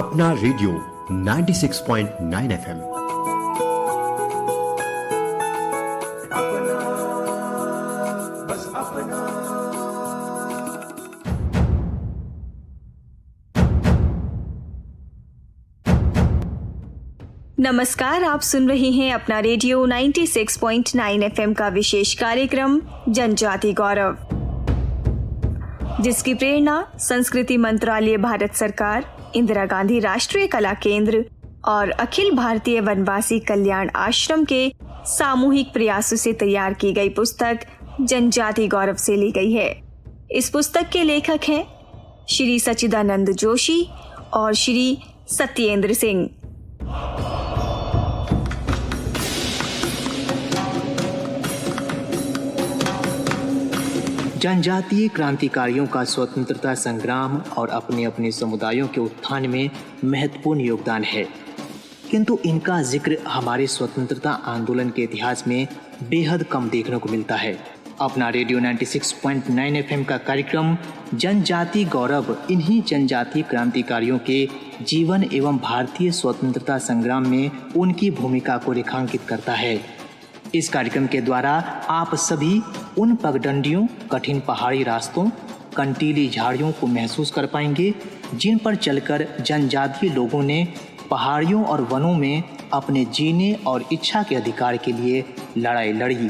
अपना radio 96.9 FM। नमस्कार, आप सुन रहे हैं अपना रेडियो 96.9 FM का विशेष कार्यक्रम जनजाति गौरव, जिसकी प्रेरणा संस्कृति मंत्रालय, भारत सरकार, इंदिरा गांधी राष्ट्रीय कला केंद्र और अखिल भारतीय वनवासी कल्याण आश्रम के सामूहिक प्रयासों से तैयार की गई पुस्तक जनजाति गौरव से ली गई है। इस पुस्तक के लेखक हैं श्री सच्चिदानंद जोशी और श्री सत्येंद्र सिंह। जनजातीय क्रांतिकारियों का स्वतंत्रता संग्राम और अपने अपने समुदायों के उत्थान में महत्वपूर्ण योगदान है, किंतु इनका जिक्र हमारे स्वतंत्रता आंदोलन के इतिहास में बेहद कम देखने को मिलता है। अपना रेडियो 96.9 FM का कार्यक्रम जनजाति गौरव इन्हीं जनजातीय क्रांतिकारियों के जीवन एवं भारतीय स्वतंत्रता संग्राम में उनकी भूमिका को रेखांकित करता है। इस कार्यक्रम के द्वारा आप सभी उन पगडंडियों, कठिन पहाड़ी रास्तों, कंटीली झाड़ियों को महसूस कर पाएंगे जिन पर चलकर जनजातीय लोगों ने पहाड़ियों और वनों में अपने जीने और इच्छा के अधिकार के लिए लड़ाई लड़ी।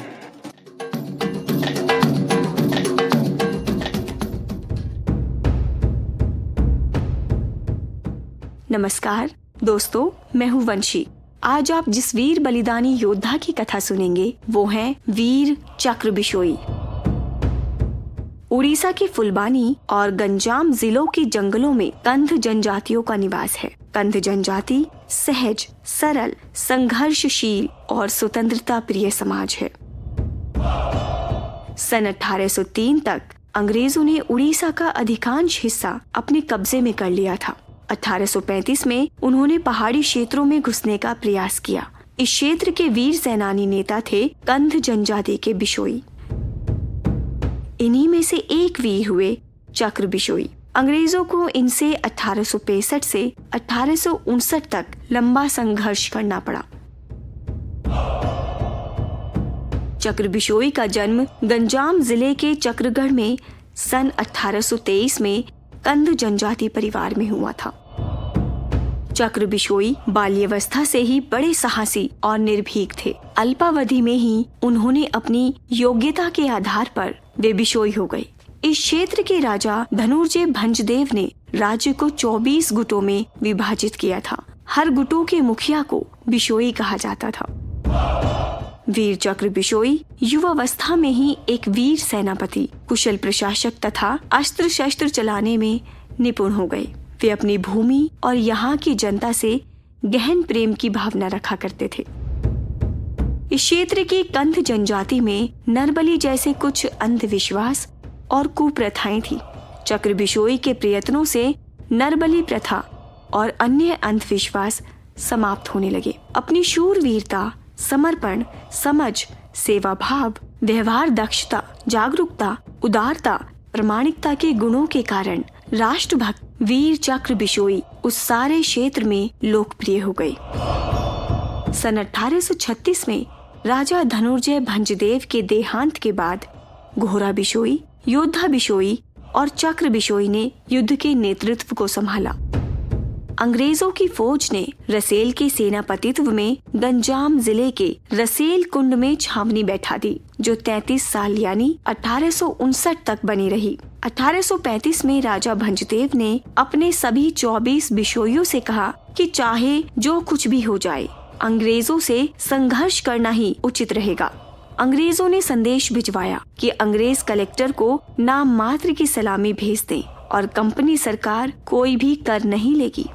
नमस्कार दोस्तों, मैं हूँ वंशी। आज आप जिस वीर बलिदानी योद्धा की कथा सुनेंगे वो हैं वीर चक्र बिशोई। उड़ीसा के फुलबानी और गंजाम जिलों के जंगलों में कंध जनजातियों का निवास है। कंध जनजाति सहज, सरल, संघर्षशील और स्वतंत्रता प्रिय समाज है। सन 1803 तक अंग्रेजों ने उड़ीसा का अधिकांश हिस्सा अपने कब्जे में कर लिया था। 1835 में उन्होंने पहाड़ी क्षेत्रों में घुसने का प्रयास किया। इस क्षेत्र के वीर सेनानी नेता थे कंध जनजाति के बिशोई। इन्हीं में से एक वीर हुए चक्र बिशोई। अंग्रेजों को इनसे 1865 से 1859 तक लंबा संघर्ष करना पड़ा। चक्र बिशोई का जन्म गंजाम जिले के चक्रगढ़ में सन 1823 में कंध जनजाति परिवार में हुआ था। चक्र बिशोई बाल्यावस्था से ही बड़े साहसी और निर्भीक थे। अल्पावधि में ही उन्होंने अपनी योग्यता के आधार पर वे बिशोई हो गए। इस क्षेत्र के राजा धनुर्जय भंजदेव ने राज्य को 24 गुटों में विभाजित किया था। हर गुटों के मुखिया को बिशोई कहा जाता था। वीर चक्र बिशोई युवावस्था में ही एक वीर सेनापति, कुशल प्रशासक तथा अस्त्र शस्त्र चलाने में निपुण हो गए। वे अपनी भूमि और यहाँ की जनता से गहन प्रेम की भावना रखा करते थे। इस क्षेत्र की कंध जनजाति में नरबली जैसे कुछ अंधविश्वास और कुप्रथाएं थी। चक्र बिशोई के प्रयत्नों से नरबली प्रथा और अन्य अंधविश्वास समाप्त होने लगे। अपनी शूरवीरता, समर्पण, समझ, सेवा भाव, व्यवहार दक्षता, जागरूकता, उदारता, प्रामाणिकता के गुणों के कारण राष्ट्रभक्त वीर चक्र बिशोई उस सारे क्षेत्र में लोकप्रिय हो गए। सन 1836 में राजा धनुर्जय भंजदेव के देहांत के बाद घोड़ा बिशोई, योद्धा बिशोई और चक्र बिशोई ने युद्ध के नेतृत्व को संभाला। अंग्रेजों की फौज ने रसेल के सेनापतित्व में गंजाम जिले के रसेल कुंड में छावनी बैठा दी, जो 33 साल यानी 1859 तक बनी रही। 1835 में राजा भंजदेव ने अपने सभी 24 बिशोइयों से कहा कि चाहे जो कुछ भी हो जाए, अंग्रेजों से संघर्ष करना ही उचित रहेगा। अंग्रेजों ने संदेश भिजवाया कि अंग्रेज कलेक्टर को नाम मात्र की सलामी भेज दें और कंपनी सरकार कोई भी कर नहीं लेगी।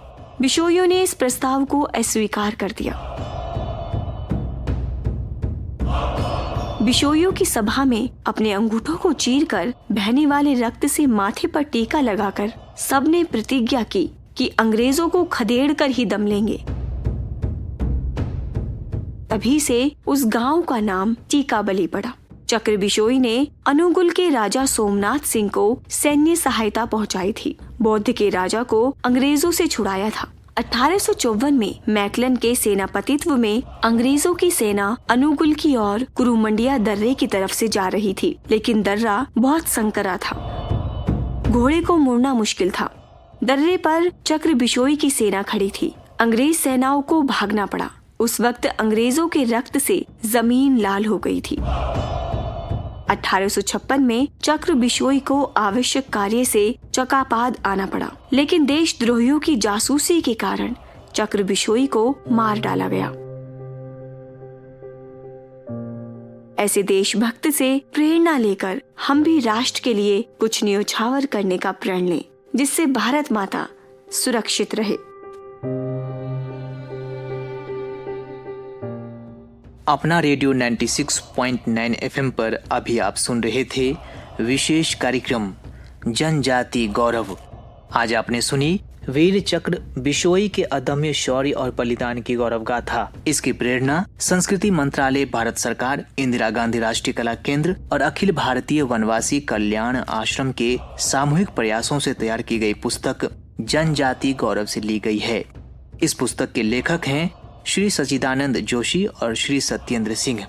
बिशोइयों ने इस प्रस्ताव को अस्वीकार कर दिया। बिशोइयों की सभा में अपने अंगूठों को चीरकर बहने वाले रक्त से माथे पर टीका लगाकर सबने प्रतिज्ञा की कि अंग्रेजों को खदेड़ कर ही दम लेंगे। तभी से उस गांव का नाम टीकाबली पड़ा। चक्र बिशोई ने अनुगुल के राजा सोमनाथ सिंह को सैन्य सहायता पहुंचाई थी। बौद्ध के राजा को अंग्रेजों से छुड़ाया था। 1854 में मैकलन के सेनापतित्व में अंग्रेजों की सेना अनुगुल की ओर कुरुमंडिया दर्रे की तरफ से जा रही थी, लेकिन दर्रा बहुत संकरा था। घोड़े को मुड़ना मुश्किल था। दर्रे पर चक्र बिशोई की सेना खड़ी थी। अंग्रेज सेनाओं को भागना पड़ा। उस वक्त अंग्रेजों के रक्त से जमीन लाल हो गई थी। 1856 में चक्र बिशोई को आवश्यक कार्य से चकापाद आना पड़ा, लेकिन देशद्रोहियों की जासूसी के कारण चक्र बिशोई को मार डाला गया। ऐसे देशभक्त से प्रेरणा लेकर हम भी राष्ट्र के लिए कुछ न्योछावर करने का प्रण लें, जिससे भारत माता सुरक्षित रहे। अपना रेडियो 96.9 FM पर अभी आप सुन रहे थे विशेष कार्यक्रम जनजाति गौरव। आज आपने सुनी वीर चक्र बिशोई के अदम्य शौर्य और बलिदान की गौरव गाथा। इसकी प्रेरणा संस्कृति मंत्रालय, भारत सरकार, इंदिरा गांधी राष्ट्रीय कला केंद्र और अखिल भारतीय वनवासी कल्याण आश्रम के सामूहिक प्रयासों से तैयार की गई पुस्तक जनजाति गौरव से ली गई है। इस पुस्तक के लेखक हैं श्री सच्चिदानंद जोशी और श्री सत्येंद्र सिंह।